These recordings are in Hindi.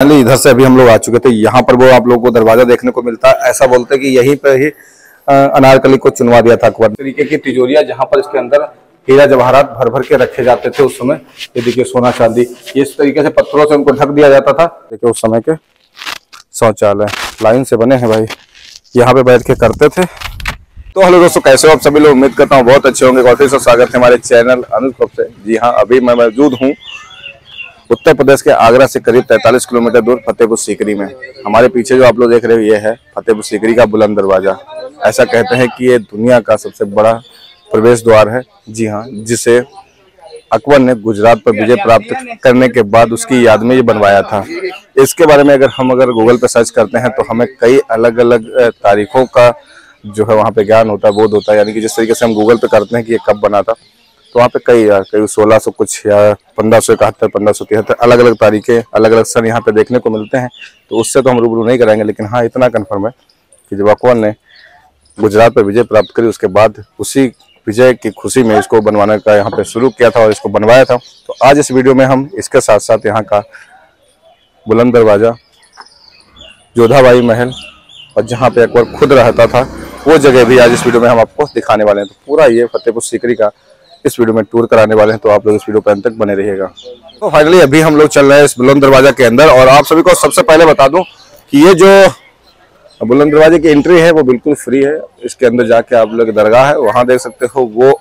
इधर से अभी हम लोग आ चुके थे। यहाँ पर वो आप लोगों को दरवाजा देखने को मिलता है। ऐसा बोलते हैं कि यहीं पर ही अनारकली को चुनवा दिया था अकबर। तरीके की तिजोरियां जहाँ पर इसके अंदर हीरा जवाहरात भर भर के रखे जाते थे उस समय। ये देखिए सोना चांदी, इस तरीके से पत्थरों से उनको ढक दिया जाता था। देखिए उस समय के शौचालय लाइन से बने हैं भाई, यहाँ पे बैठ के करते थे। तो हेलो दोस्तों, कैसे हो आप सभी लोग? उम्मीद करता हूँ बहुत अच्छे होंगे। और फिर से स्वागत है हमारे चैनल अनुज क्लब से। जी हाँ, अभी मैं मौजूद हूँ उत्तर प्रदेश के आगरा से करीब 43 किलोमीटर दूर फतेहपुर सीकरी में। हमारे पीछे जो आप लोग देख रहे हो ये है फतेहपुर सीकरी का बुलंद दरवाजा। ऐसा कहते हैं कि ये दुनिया का सबसे बड़ा प्रवेश द्वार है। जी हाँ, जिसे अकबर ने गुजरात पर विजय प्राप्त करने के बाद उसकी याद में ये बनवाया था। इसके बारे में अगर गूगल पर सर्च करते हैं तो हमें कई अलग अलग तारीखों का जो है वहाँ पे ज्ञान होता है, बोध होता है। यानी कि जिस तरीके से हम गूगल पे करते हैं कि ये कब बना था, तो वहाँ पे कई 1600 कुछ या 1571, 1573 अलग अलग तारीखें, अलग अलग सन यहाँ पे देखने को मिलते हैं। तो उससे तो हम रूबरू नहीं कराएंगे, लेकिन हाँ इतना कन्फर्म है कि जब अकबर ने गुजरात पर विजय प्राप्त करी उसके बाद उसी विजय की खुशी में इसको बनवाने का यहाँ पे शुरू किया था और इसको बनवाया था। तो आज इस वीडियो में हम इसके साथ साथ यहाँ का बुलंद दरवाजा, जोधाबाई महल और जहाँ पे अकबर खुद रहता था वो जगह भी आज इस वीडियो में हम आपको दिखाने वाले हैं। तो पूरा ये फतेहपुर सीकरी का इस वीडियो में टूर कराने वाले हैं, तो आप लोग इस वीडियो पर अंत तक बने रहिएगा। तो फाइनली अभी हम लोग चल रहे हैं इस बुलंद दरवाजा के अंदर। और आप सभी को सबसे पहले बता दूं कि ये जो बुलंद दरवाजे की एंट्री है वो बिल्कुल फ्री है। इसके अंदर जाके आप लोग दरगाह है वहां देख सकते हो, वो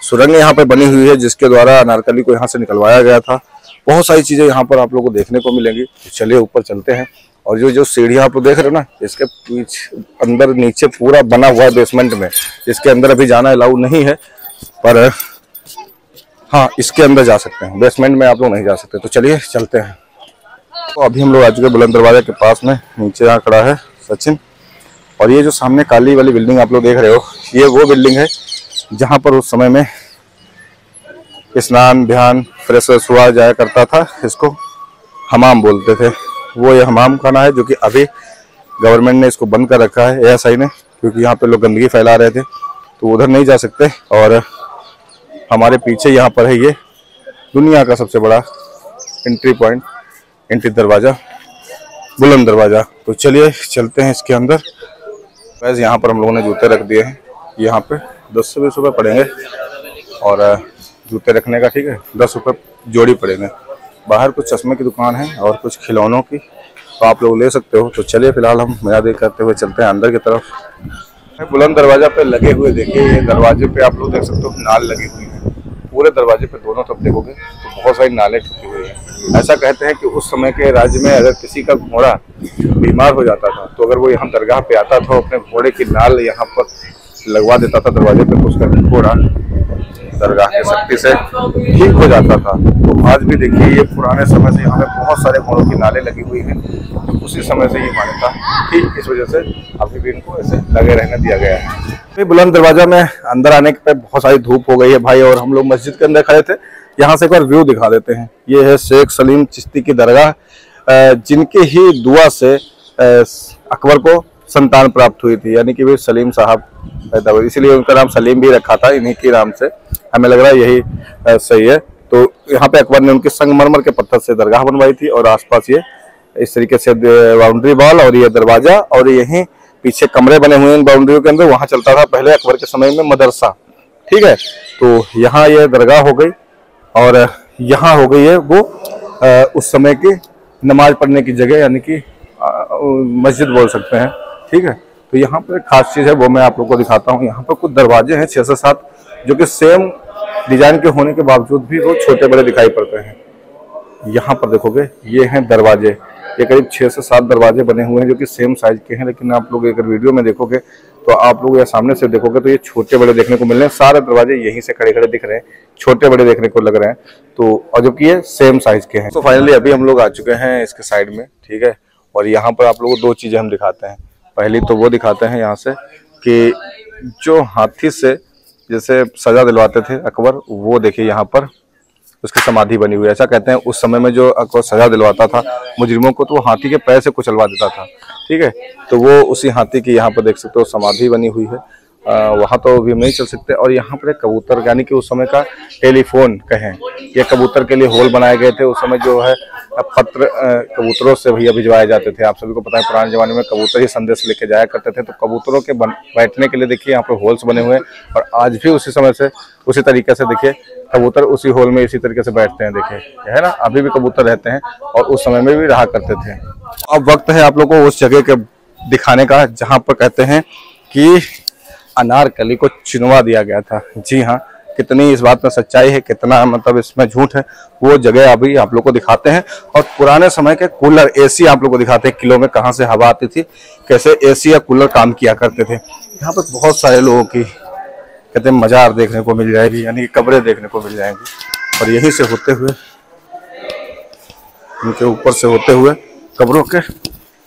सुरंग यहाँ पे बनी हुई है जिसके द्वारा अनारकली को यहाँ से निकलवाया गया था। बहुत सारी चीजें यहाँ पर आप लोग को देखने को मिलेंगी। तो चलिए ऊपर चलते हैं। और जो सीढ़ियाँ आप लोग देख रहे हो ना, इसके पीछे अंदर नीचे पूरा बना हुआ है बेसमेंट में। इसके अंदर अभी जाना अलाउ नहीं है, पर हाँ इसके अंदर जा सकते हैं, बेसमेंट में आप लोग नहीं जा सकते। तो चलिए चलते हैं। तो अभी हम लोग आ चुके बुलंद दरवाजे के पास में। नीचे यहाँ खड़ा है सचिन। और ये जो सामने काली वाली बिल्डिंग आप लोग देख रहे हो, ये वो बिल्डिंग है जहाँ पर उस समय में स्नान ध्यान फ्रेश हुआ जाया करता था। इसको हमाम बोलते थे। वो ये हमाम खाना है जो कि अभी गवर्नमेंट ने इसको बंद कर रखा है, एएसआई ने, क्योंकि यहाँ पे लोग गंदगी फैला रहे थे तो उधर नहीं जा सकते। और हमारे पीछे यहाँ पर है ये दुनिया का सबसे बड़ा एंट्री पॉइंट, एंट्री दरवाजा, बुलंद दरवाजा। तो चलिए चलते हैं इसके अंदर। वैसे यहाँ पर हम लोगों ने जूते रख दिए हैं। यहाँ पे 10 से 20 रुपये पड़ेंगे और जूते रखने का, ठीक है, 10 रुपये जोड़ी पड़ेंगे। बाहर कुछ चश्मे की दुकान है और कुछ खिलौनों की, तो आप लोग ले सकते हो। तो चलिए फिलहाल हम मजा देख करते हुए चलते हैं अंदर की तरफ। बुलंद दरवाजा पे लगे हुए देखिए, ये दरवाजे पे आप लोग देख सकते हो नाल लगी हुई है। पूरे दरवाजे पे दोनों तरफ देखोगे तो बहुत सारी नालें ठुकी हुई है। ऐसा कहते हैं कि उस समय के राज्य में अगर किसी का घोड़ा बीमार हो जाता था तो अगर वो यहाँ दरगाह पे आता था, अपने घोड़े की नाल यहाँ पर लगवा देता था दरवाजे पे, तो उसका घोड़ा दरगाह की शक्ति से ठीक हो जाता था। तो आज भी देखिए ये पुराने समय से यहाँ पे बहुत सारे घोड़ों की नालें लगी हुई हैं। तो उसी समय से ये मान्यता थी, इस वजह से अभी भी इनको ऐसे लगे रहने दिया गया है। बुलंद दरवाजा में अंदर आने पे बहुत सारी धूप हो गई है भाई, और हम लोग मस्जिद के अंदर खड़े थे। यहाँ से एक बार व्यू दिखा देते हैं। ये है शेख सलीम चिश्ती की दरगाह, जिनके ही दुआ से अकबर को संतान प्राप्त हुई थी। यानी कि वे सलीम साहब पैदा हुए, इसीलिए उनका नाम सलीम भी रखा था, इन्हीं के नाम से। हमें लग रहा है यही सही है। तो यहाँ पे अकबर ने उनके संगमरमर के पत्थर से दरगाह बनवाई थी और आसपास ये इस तरीके से बाउंड्री वॉल और ये दरवाजा, और यहीं पीछे कमरे बने हुए हैं बाउंड्रियों के अंदर। वहां चलता था पहले अकबर के समय में मदरसा, ठीक है। तो यहाँ ये दरगाह हो गई और यहाँ हो गई है वो उस समय की नमाज पढ़ने की जगह, यानी कि मस्जिद बोल सकते हैं, ठीक है। तो यहाँ पर खास चीज़ है वो मैं आप लोग को दिखाता हूँ। यहाँ पर कुछ दरवाजे हैं 6 से 7 जो कि सेम डिजाइन के होने के बावजूद भी वो छोटे बड़े दिखाई पड़ते हैं। यहाँ पर देखोगे ये हैं दरवाजे, ये करीब 6 से 7 दरवाजे बने हुए हैं जो कि सेम साइज के हैं। लेकिन आप लोग अगर वीडियो में देखोगे तो आप लोग या सामने से देखोगे तो ये छोटे बड़े देखने को मिल रहे हैं। सारे दरवाजे यहीं से खड़े खड़े दिख रहे हैं, छोटे बड़े देखने को लग रहे हैं। तो और जबकि ये सेम साइज के हैं। तो फाइनली अभी हम लोग आ चुके हैं इसके साइड में, ठीक है। और यहाँ पर आप लोगों को 2 चीजें हम दिखाते हैं। पहली तो वो दिखाते हैं यहाँ से कि जो हाथी से जैसे सजा दिलवाते थे अकबर, वो देखिए यहाँ पर उसकी समाधि बनी हुई है। ऐसा कहते हैं उस समय में जो अकबर सजा दिलवाता था मुजरिमों को, तो वो हाथी के पैर से कुचलवा देता था, ठीक है। तो वो उसी हाथी की यहाँ पर देख सकते हो समाधि बनी हुई है। वहाँ तो अभी हम नहीं चल सकते। और यहाँ पर एक कबूतर, यानी कि उस समय का टेलीफोन कहें, ये कबूतर के लिए होल बनाए गए थे। उस समय जो है पत्र कबूतरों से भैया भिजवाए जाते थे। आप सभी को पता है पुराने जमाने में कबूतर ही संदेश लेके जाया करते थे। तो कबूतरों के बैठने के लिए देखिए यहाँ पे होल्स बने हुए हैं, और आज भी उसी समय से उसी तरीके से देखिए कबूतर उसी होल में इसी तरीके से बैठते हैं। देखिए है ना, अभी भी कबूतर रहते हैं और उस समय में भी रहा करते थे। अब वक्त है आप लोगों को उस जगह के दिखाने का जहाँ पर कहते हैं कि अनारकली को चुनवा दिया गया था। जी हाँ, कितनी इस बात में सच्चाई है, कितना मतलब इसमें झूठ है, वो जगह अभी आप लोग को दिखाते हैं। और पुराने समय के कूलर, एसी आप लोग को दिखाते हैं, किलो में कहाँ से हवा आती थी, कैसे एसी या कूलर काम किया करते थे। यहाँ पर बहुत सारे लोगों की कहते हैं मजार देखने को मिल जाएगी, यानी कि कब्रें देखने को मिल जाएंगी। और यहीं से होते हुए, उनके ऊपर से होते हुए कब्रों के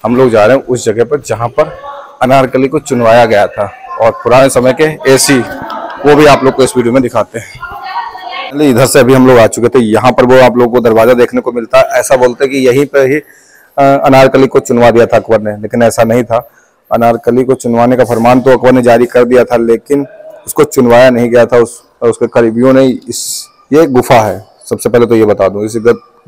हम लोग जा रहे हैं उस जगह पर जहाँ पर अनारकली को चुनवाया गया था। और पुराने समय के एसी वो भी आप लोग को इस वीडियो में दिखाते हैं। इधर से अभी हम लोग आ चुके थे, यहाँ पर वो आप लोगों को दरवाजा देखने को मिलता है। ऐसा बोलते हैं कि यहीं पर ही अनारकली को चुनवा दिया था अकबर ने, लेकिन ऐसा नहीं था। अनारकली को चुनवाने का फरमान तो अकबर ने जारी कर दिया था, लेकिन उसको चुनवाया नहीं गया था। उसके करीबियों ने ये गुफा है, सबसे पहले तो ये बता दूं, इस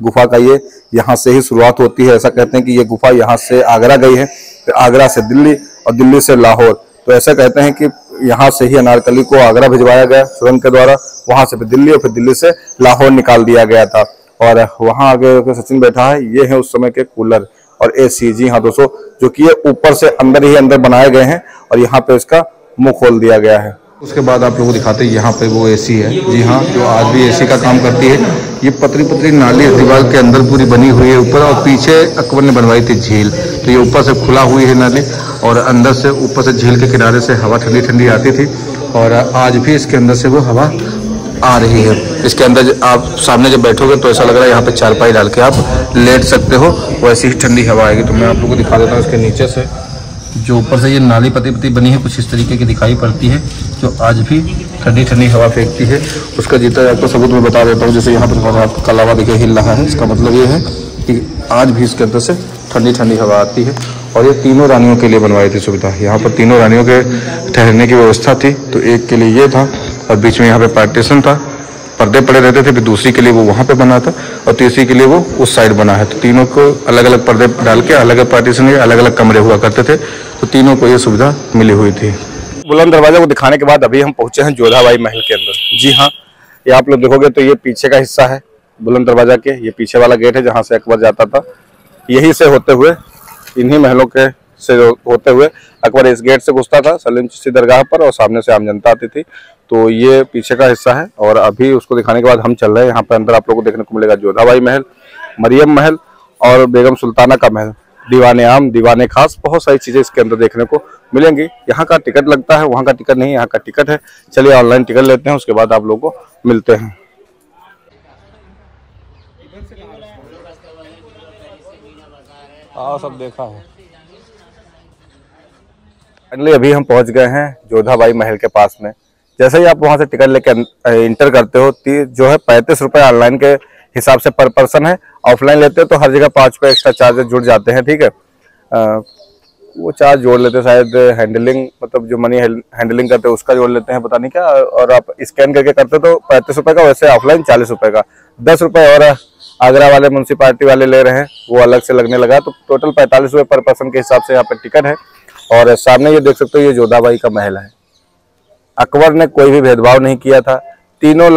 गुफा का ये यहाँ से ही शुरुआत होती है। ऐसा कहते हैं कि ये गुफा यहाँ से आगरा गई है, फिर आगरा से दिल्ली और दिल्ली से लाहौर। तो ऐसा कहते हैं कि यहाँ से ही अनारकली को आगरा भिजवाया गया सुरंग के द्वारा, वहां से फिर दिल्ली और फिर दिल्ली से लाहौर निकाल दिया गया था। और वहां आगे सचिन बैठा है, ये है उस समय के कूलर और एसी। जी हाँ दोस्तों, जो कि ये ऊपर से अंदर ही अंदर बनाए गए हैं और यहाँ पे इसका मुंह खोल दिया गया है। उसके बाद आप लोगों को दिखाते हैं यहाँ पे वो एसी है। जी हाँ, जो आज भी एसी का काम करती है। ये पतली पतली नाली दीवार के अंदर पूरी बनी हुई है ऊपर, और पीछे अकबर ने बनवाई थी झील। तो ये ऊपर से खुला हुई है नाली, और अंदर से ऊपर से झील के किनारे से हवा ठंडी ठंडी आती थी, और आज भी इसके अंदर से वो हवा आ रही है। इसके अंदर आप सामने जब बैठोगे तो ऐसा लग रहा है यहाँ पे चारपाई डाल के आप लेट सकते हो, वैसी ही ठंडी हवा आएगी। तो मैं आप लोगों को दिखा देता हूँ इसके नीचे से जो ऊपर से ये नाली पतली पतली बनी है, कुछ इस तरीके की दिखाई पड़ती है, जो आज भी ठंडी ठंडी हवा फेंकती है। उसका जितना आपको सबूत मैं बता देता हूँ। जैसे यहाँ पर काला हवा देखिए हिल रहा है, इसका मतलब ये है कि आज भी इसके अंदर से ठंडी ठंडी हवा आती है। और ये तीनों रानियों के लिए बनवाई थी सुविधा। यहाँ पर तीनों रानियों के ठहरने की व्यवस्था थी। तो एक के लिए ये था, और बीच में यहाँ पे पार्टीशन था, पर्दे पड़े रहते थे। फिर दूसरी के लिए वो वहाँ पे बना था, और तीसरी के लिए वो उस साइड बना है। तो तीनों को अलग अलग पर्दे डाल के अलग अलग पार्टीशन के अलग अलग कमरे हुआ करते थे। तो तीनों को ये सुविधा मिली हुई थी। बुलंद दरवाजा को दिखाने के बाद अभी हम पहुंचे हैं जोधाबाई महल के अंदर। जी हाँ, ये आप लोग देखोगे तो ये पीछे का हिस्सा है बुलंद दरवाजा के। ये पीछे वाला गेट है जहाँ से अकबर जाता था। यही से होते हुए, इन्हीं महलों के से होते हुए अकबर इस गेट से घुसता था सलीम चिश्ती दरगाह पर, और सामने से आम जनता आती थी। तो ये पीछे का हिस्सा है। और अभी उसको दिखाने के बाद हम चल रहे हैं यहाँ पर अंदर। आप लोगों को देखने को मिलेगा जोधाबाई महल, मरियम महल और बेगम सुल्ताना का महल, दीवाने आम, दीवाने खास, बहुत सारी चीजें इसके अंदर देखने को मिलेंगी। यहाँ का टिकट लगता है, वहाँ का टिकट नहीं, यहाँ का टिकट है। चलिए ऑनलाइन टिकट लेते हैं, उसके बाद आप लोगों को मिलते हैं। सब देखा है। अभी हम पहुंच गए हैं जोधाबाई महल के पास में। जैसे ही आप वहां से टिकट लेके इंटर करते हो, जो है 35 रुपए ऑनलाइन के हिसाब से पर पर्सन है। ऑफलाइन लेते हो तो हर जगह 5 रुपए एक्स्ट्रा चार्जेस जुड़ जाते हैं। ठीक है, वो चार्ज जोड़ लेते हैं शायद, हैंडलिंग मतलब जो मनी हैंडलिंग करते हैं उसका जोड़ लेते हैं, पता नहीं क्या। और आप स्कैन करके करते तो 35 रुपए का, वैसे ऑफलाइन 40 रुपए का। 10 रुपए और आगरा वाले म्यूनसिपालिटी वाले ले रहे हैं, वो अलग से लगने लगा। तो टोटल 45 रुपए पर पर्सन के हिसाब से यहाँ पर टिकट है। और सामने ये देख सकते हो, ये जोधाबाई का महल है। अकबर ने कोई भी भेदभाव नहीं किया था। तीनों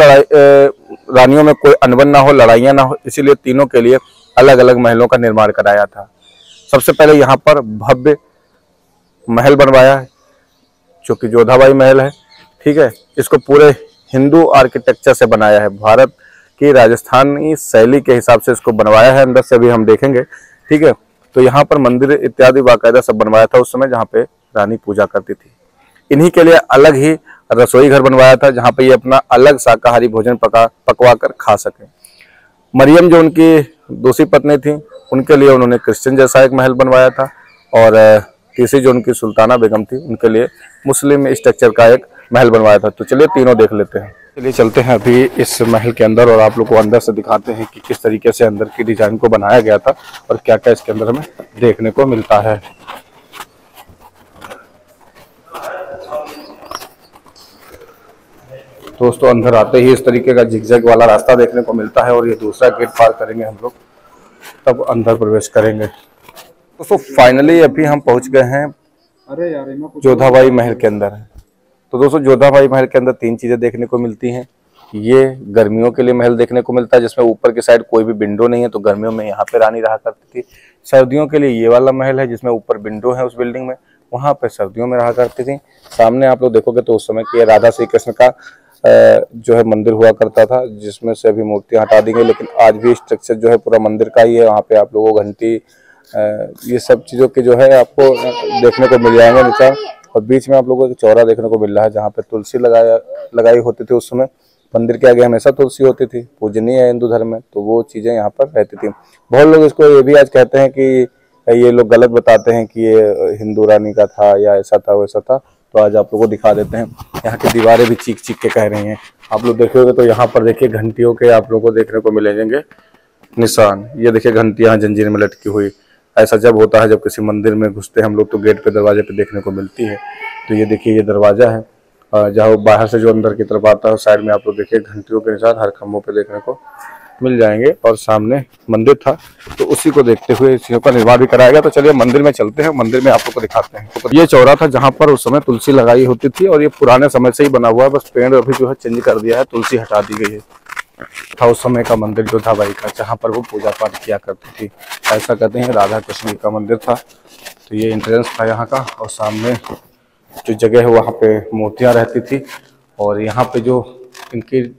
रानियों में कोई अनबन ना हो, लड़ाइयाँ ना हो, इसीलिए तीनों के लिए अलग अलग महलों का निर्माण कराया था। सबसे पहले यहाँ पर भव्य महल बनवाया है, जो कि जोधाबाई महल है। ठीक है, इसको पूरे हिंदू आर्किटेक्चर से बनाया है, भारत की राजस्थानी शैली के हिसाब से इसको बनवाया है। अंदर से भी हम देखेंगे। ठीक है, तो यहाँ पर मंदिर इत्यादि बाकायदा सब बनवाया था उस समय, जहाँ पे रानी पूजा करती थी। इन्हीं के लिए अलग ही रसोई घर बनवाया था, जहाँ पे ये अपना अलग शाकाहारी भोजन पकवा कर खा सके। मरियम जो उनकी दूसरी पत्नी थी, उनके लिए उन्होंने क्रिश्चियन जैसा एक महल बनवाया था। और तीसरी जो उनकी सुल्ताना बेगम थी, उनके लिए मुस्लिम स्ट्रक्चर का एक महल बनवाया था। तो चलिए तीनों देख लेते हैं। चलिए चलते हैं अभी इस महल के अंदर, और आप लोग को अंदर से दिखाते हैं कि किस तरीके से अंदर की डिजाइन को बनाया गया था और क्या क्या इसके अंदर हमें देखने को मिलता है। दोस्तों अंदर आते ही इस तरीके का जिगजैग वाला रास्ता देखने को मिलता है, और ये दूसरा गेट पार करेंगे हम लोग तब अंदर प्रवेश करेंगे। दोस्तों फाइनली अभी हम पहुंच गए हैं जोधाबाई महल के अंदर। तो दोस्तों जोधाबाई महल के अंदर 3 चीजें देखने को मिलती हैं। ये गर्मियों के लिए महल देखने को मिलता है जिसमें ऊपर की साइड कोई भी विंडो नहीं है, तो गर्मियों में यहाँ पे रानी रहा करती थी। सर्दियों के लिए ये वाला महल है जिसमें ऊपर विंडो है उस बिल्डिंग में, वहां पे सर्दियों में रहा करती थी। सामने आप लोग देखोगे तो उस समय की राधा श्री कृष्ण का जो है मंदिर हुआ करता था, जिसमें से अभी मूर्तियां हटा दी गई, लेकिन आज भी स्ट्रक्चर जो है पूरा मंदिर का ही है। वहाँ पे आप लोगों को घंटी ये सब चीजों के जो है आपको देखने को मिल जाएंगे नीचे। और बीच में आप लोगों को चौरा देखने को मिल रहा है जहाँ पे तुलसी लगाई होती थी उस समय। मंदिर के आगे हमेशा तुलसी होती थी, पूजनीय है हिंदू धर्म में, तो वो चीजें यहाँ पर रहती थी। बहुत लोग इसको ये भी आज कहते हैं कि ये लोग गलत बताते हैं कि ये हिंदू रानी का था या ऐसा था वैसा था, तो आज आप लोगों को दिखा देते हैं। यहाँ की दीवारें भी चीख चीख के कह रही हैं। आप लोग देखोगे तो यहाँ पर देखिए घंटियों के आप लोगों को देखने को मिलेंगे निशान। ये देखिए घंटियां जंजीर में लटकी हुई। ऐसा जब होता है जब किसी मंदिर में घुसते हैं हम लोग तो गेट पे दरवाजे पे देखने को मिलती है। तो ये देखिए ये दरवाजा है जहाँ बाहर से जो अंदर की तरफ आता है, साइड में आप लोग देखिए घंटियों के निशान हर खंभों पे देखने को मिल जाएंगे। और सामने मंदिर था तो उसी को देखते हुए इस चीजों का निर्माण भी कराया गया। तो चलिए मंदिर में चलते हैं, मंदिर में आप लोग को दिखाते हैं। तो ये चौरा था जहाँ पर उस समय तुलसी लगाई होती थी और ये पुराने समय से ही बना हुआ है, बस पेड़ अभी जो है चेंज कर दिया है, तुलसी हटा दी गई है। था उस समय का मंदिर जोधाबाई का, जहाँ पर वो पूजा पाठ किया करती थी। ऐसा कहते हैं राधा कृष्ण का मंदिर था। तो ये एंट्रेंस था यहाँ का, और सामने जो जगह है वहाँ पे मूर्तियाँ रहती थी। और यहाँ पे जो इनकी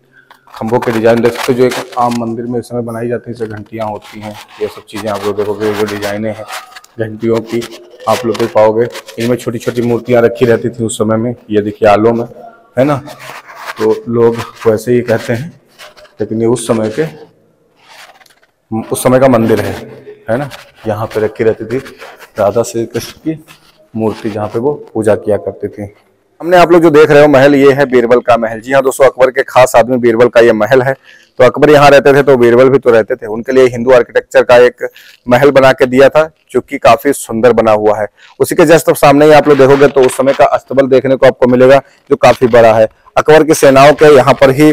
खंभों के डिजाइन देख सकते हो, जो एक आम मंदिर में इस समय बनाई जाती है, जैसे घंटियाँ होती हैं, ये सब चीज़ें आप लोग देखोगे जो डिजाइने हैं घंटियों की आप लोग देख पाओगे। इनमें छोटी छोटी मूर्तियाँ रखी रहती थी उस समय में। ये देखिए आलों में है ना, तो लोग वैसे ही कहते हैं, लेकिन ये उस समय का मंदिर है ना। यहाँ पे रखी रहती थी राधा श्री कृष्ण की मूर्ति, जहाँ पे वो पूजा किया करती थी। हमने आप लोग जो देख रहे हो महल, ये है बीरबल का महल। जी हाँ दोस्तों, अकबर के खास आदमी बीरबल का ये महल है। तो अकबर यहाँ रहते थे तो बीरबल भी तो रहते थे। उनके लिए हिंदू आर्किटेक्चर का एक महल बना के दिया था जो कि काफी सुंदर बना हुआ है। उसी के जस्ट सामने ही आप लोग देखोगे तो उस समय का अस्तबल देखने को आपको मिलेगा जो काफी बड़ा है। अकबर की सेनाओं के यहाँ पर ही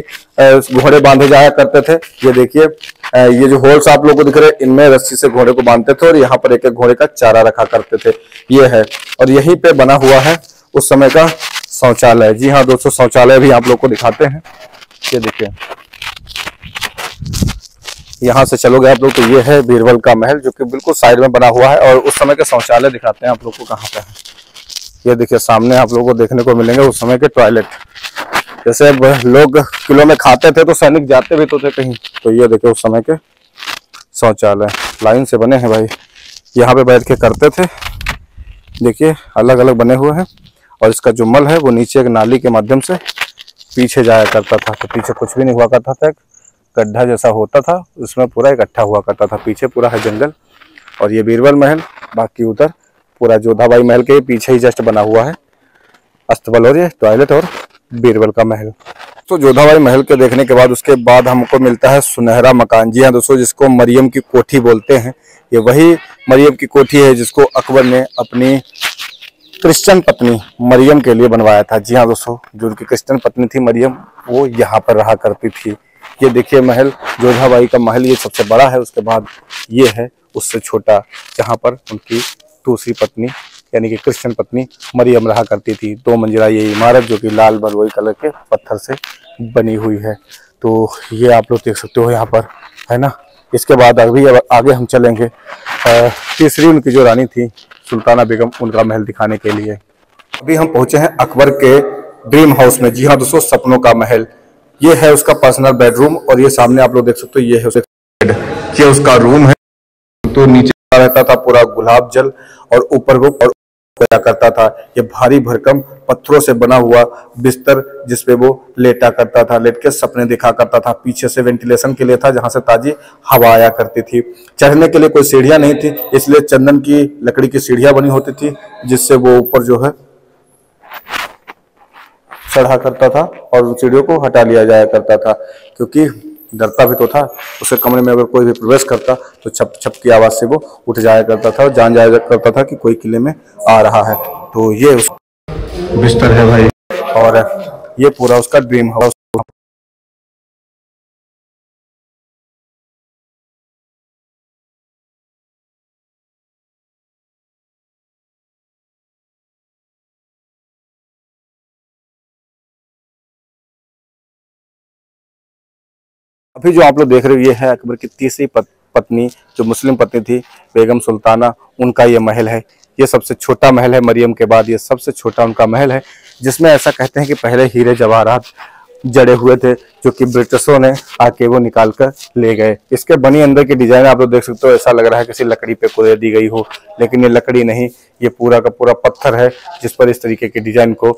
घोड़े बांधे जाया करते थे। ये देखिए ये जो होल्स आप लोगों को दिख रहे हैं, इनमें रस्सी से घोड़े को बांधते थे और यहाँ पर एक एक घोड़े का चारा रखा करते थे। ये है, और यहीं पे बना हुआ है उस समय का शौचालय। जी हाँ दोस्तों, शौचालय भी आप लोग को दिखाते हैं। ये देखिए यहाँ से चलोगे आप लोग तो ये है बीरबल का महल जो कि बिल्कुल साइड में बना हुआ है। और उस समय के शौचालय दिखाते हैं आप लोग को कहाँ पे है। ये देखिए सामने आप लोगों को देखने को मिलेंगे उस समय के टॉयलेट। जैसे लोग किलो में खाते थे तो सैनिक जाते भी तो थे कहीं, तो ये देखिए उस समय के शौचालय लाइन से बने हैं भाई। यहाँ पे बैठ के करते थे, देखिए अलग अलग बने हुए हैं। और इसका जो मल है वो नीचे एक नाली के माध्यम से पीछे जाया करता था। तो पीछे कुछ भी नहीं हुआ करता था, एक गड्ढा जैसा होता था, उसमें पूरा इकट्ठा हुआ करता था। पीछे पूरा है जंगल। और ये बीरबल महल, बाकी उधर पूरा जोधाबाई महल के पीछे ही जस्ट बना हुआ है अस्तबल और ये टॉयलेट और बीरबल का महल। तो जोधाबाई महल के देखने के बाद उसके बाद हमको मिलता है सुनहरा मकान। जी हाँ दोस्तों, जिसको मरियम की कोठी बोलते हैं। ये वही मरियम की कोठी है जिसको अकबर ने अपनी क्रिश्चियन पत्नी मरियम के लिए बनवाया था। जी हाँ दोस्तों, जो उनकी क्रिश्चियन पत्नी थी मरियम, वो यहाँ पर रहा करती थी। ये देखिए महल, जोधाबाई का महल, ये सबसे बड़ा है। उसके बाद ये है उससे छोटा, जहाँ पर उनकी दूसरी पत्नी यानी कि क्रिश्चियन पत्नी मरियम रहा करती थी। 2 मंजिला ये इमारत जो कि लाल बलुई कलर के पत्थर से बनी हुई है। तो ये आप लोग देख सकते हो यहाँ पर, है ना। इसके बाद अभी आगे हम चलेंगे तीसरी उनकी जो रानी थी सुल्ताना बेगम, उनका महल दिखाने के लिए। अभी हम पहुंचे हैं अकबर के ड्रीम हाउस में। जी हाँ दोस्तों, सपनों का महल। ये है उसका पर्सनल बेडरूम। और ये सामने आप लोग देख सकते हो, ये है ये उसका रूम है। तो नीचे रहता था पूरा गुलाब जल और ऊपर वो क्या करता था, ये भारी भरकम पत्थरों से बना हुआ बिस्तर जिसपे वो लेटा करता था, लेट के सपने दिखा करता था। पीछे से वेंटिलेशन के लिए था जहां से ताजी हवा आया करती थी। चढ़ने के लिए कोई सीढ़ियां नहीं थी, इसलिए चंदन की लकड़ी की सीढ़ियां बनी होती थी जिससे वो ऊपर जो है चढ़ा करता था और उन सीढ़ियों को हटा लिया जाया करता था, क्योंकि डरता भी तो था। उसके कमरे में अगर कोई भी प्रवेश करता तो छप छप की आवाज से वो उठ जाया करता था और जान जाया करता था कि कोई किले में आ रहा है। तो ये बिस्तर है भाई, और ये पूरा उसका ड्रीम हाउस। अभी जो आप लोग देख रहे हो ये है अकबर की तीसरी पत्नी, जो मुस्लिम पत्नी थी, बेगम सुल्ताना, उनका ये महल है। ये सबसे छोटा महल है, मरियम के बाद ये सबसे छोटा उनका महल है, जिसमें ऐसा कहते हैं कि पहले हीरे जवाहरात जड़े हुए थे, जो कि ब्रिटिशों ने आके वो निकाल कर ले गए। इसके बनी अंदर की डिजाइन आप लोग देख सकते हो, ऐसा लग रहा है किसी लकड़ी पे कुरेद दी गई हो, लेकिन ये लकड़ी नहीं, ये पूरा का पूरा पत्थर है, जिस पर इस तरीके की डिजाइन को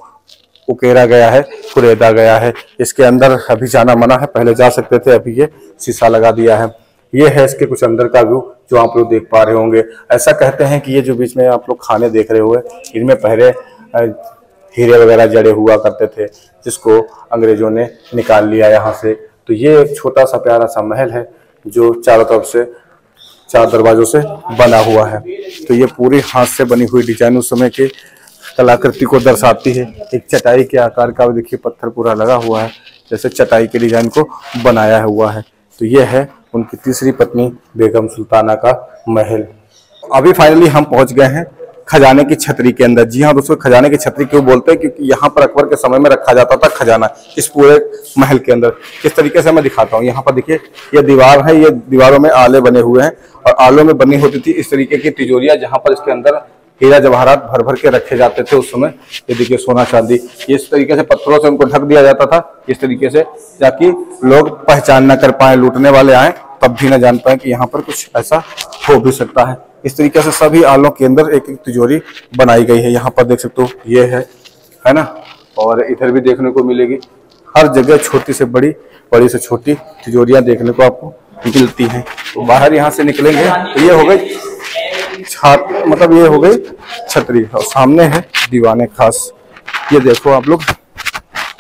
उकेरा गया है, कुरेदा गया है। इसके अंदर अभी जाना मना है, पहले जा सकते थे, अभी ये शीशा लगा दिया है। ये है इसके कुछ अंदर का व्यू जो आप लोग देख पा रहे होंगे। ऐसा कहते हैं कि ये जो बीच में आप लोग खाने देख रहे हुए, इनमें पहले हीरे वगैरह जड़े हुआ करते थे, जिसको अंग्रेजों ने निकाल लिया यहाँ से। तो ये एक छोटा सा प्यारा सा महल है, जो चारों तरफ से 4 दरवाजों से बना हुआ है। तो ये पूरी हाथ से बनी हुई डिजाइन उस समय के कलाकृति को दर्शाती है। एक चटाई के आकार का देखिए पत्थर पूरा लगा हुआ है, जैसे चटाई के डिजाइन को बनाया हुआ है। तो ये है उनकी तीसरी पत्नी बेगम सुल्ताना का महल। अभी फाइनली हम पहुंच गए हैं खजाने की छतरी के अंदर। जी हाँ दोस्तों, खजाने की छतरी क्यों बोलते हैं, क्योंकि यहाँ पर अकबर के समय में रखा जाता था खजाना, इस पूरे महल के अंदर। किस तरीके से मैं दिखाता हूँ, यहाँ पर देखिए ये दीवार है, ये दीवारों में आले बने हुए हैं, और आलों में बनी होती थी इस तरीके की तिजोरियां, जहाँ पर इसके अंदर हीरा जवाहरात भर भर के रखे जाते थे उस समय। ये देखिए सोना चांदी, ये इस तरीके से पत्थरों से उनको ढक दिया जाता था, इस तरीके से, ताकि लोग पहचान न कर पाए, लूटने वाले आए तब भी न जान पाए कि यहाँ पर कुछ ऐसा हो भी सकता है। इस तरीके से सभी आलों के अंदर एक एक तिजोरी बनाई गई है। यहाँ पर देख सकते हो ये है ना, और इधर भी देखने को मिलेगी। हर जगह छोटी से बड़ी, बड़ी से छोटी तिजोरियां देखने को आपको मिलती हैं। तो बाहर यहाँ से निकलेंगे तो ये हो गई मतलब ये हो गई छतरी, और सामने है दीवाने खास। ये देखो आप लोग,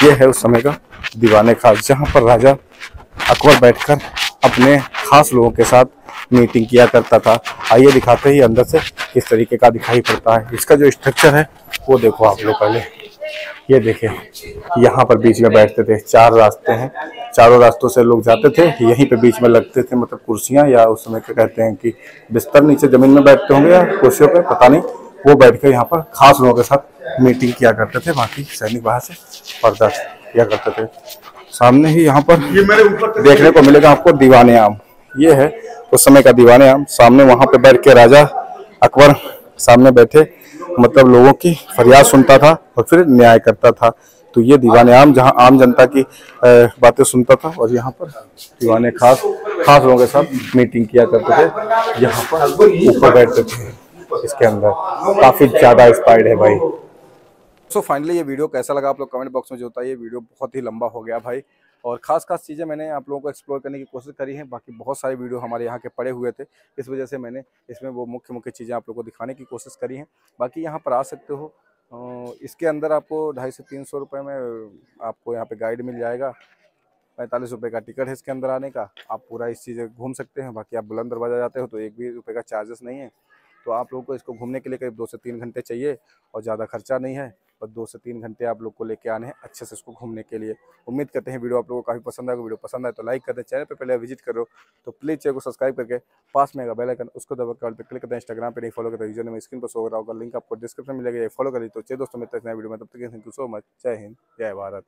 ये है उस समय का दीवाने खास, जहाँ पर राजा अकबर बैठकर अपने खास लोगों के साथ मीटिंग किया करता था। आइए दिखाते ही अंदर से किस तरीके का दिखाई पड़ता है। इसका जो स्ट्रक्चर है वो देखो आप लोग पहले, ये देखें, यहाँ पर बीच में बैठते थे। 4 रास्ते हैं, चारों रास्तों से लोग जाते थे, यहीं पे बीच में लगते थे, मतलब कुर्सियाँ, या उस समय क्या कहते हैं कि बिस्तर, नीचे जमीन में बैठते होंगे या कुर्सियों पे, पता नहीं। वो बैठ कर यहाँ पर खास लोगों के साथ मीटिंग किया करते थे, बाकी सैनिक बाहर से पर्दा किया करते थे। सामने ही यहाँ पर देखने को मिलेगा आपको दीवाने आम। ये है उस समय का दीवाने आम। सामने वहाँ पे बैठ के राजा अकबर सामने बैठे, मतलब लोगों की फरियाद सुनता था और फिर न्याय करता था। तो ये दीवाने आम, जहाँ आम जनता की बातें सुनता था, और यहाँ पर दीवाने खास लोगों के साथ मीटिंग किया करते थे, यहाँ पर ऊपर बैठते थे। इसके अंदर काफी ज्यादा इंस्पायर्ड है भाई। सो फाइनली ये वीडियो कैसा लगा आप लोग कमेंट बॉक्स में जो होता है। ये वीडियो बहुत ही लंबा हो गया भाई, और खास चीज़ें मैंने आप लोगों को एक्सप्लोर करने की कोशिश करी है। बाकी बहुत सारे वीडियो हमारे यहाँ के पड़े हुए थे, इस वजह से मैंने इसमें वो मुख्य चीज़ें आप लोगों को दिखाने की कोशिश करी हैं। बाकी यहाँ पर आ सकते हो, इसके अंदर आपको 250 से 300 रुपये में आपको यहाँ पे गाइड मिल जाएगा। 45 रुपये का टिकट है इसके अंदर आने का, आप पूरा इस चीज़ें घूम सकते हैं। बाकी आप बुलंद दरवाजा जाते हो तो 1 भी रुपये का चार्जेस नहीं है। तो आप लोगों को इसको घूमने के लिए करीब 2 से 3 घंटे चाहिए, और ज़्यादा खर्चा नहीं है, और 2 से 3 घंटे आप लोग को लेके आने हैं अच्छे से इसको घूमने के लिए। उम्मीद करते हैं वीडियो आप लोगों को काफ़ी पसंद आएगा। वीडियो पसंद आए तो लाइक कर दें, चैनल पे पहले विजिट करो तो प्लीज़ चैनल को सब्सक्राइब करके पास में बेल आइकन उसको दबाकर पे क्लिक करते हैं। इंस्टाग्राम पे नहीं फॉलो करते, यूजर में स्क्रीन पर शो हो रहा होगा, लिंक आपको डिस्क्रिप्शन में मिलेगा, फॉलो करिए। तो चलिए दोस्तों, मिलते हैं नए वीडियो में, तब तक थैंक यू सो मच। जय हिंद, जय भारत।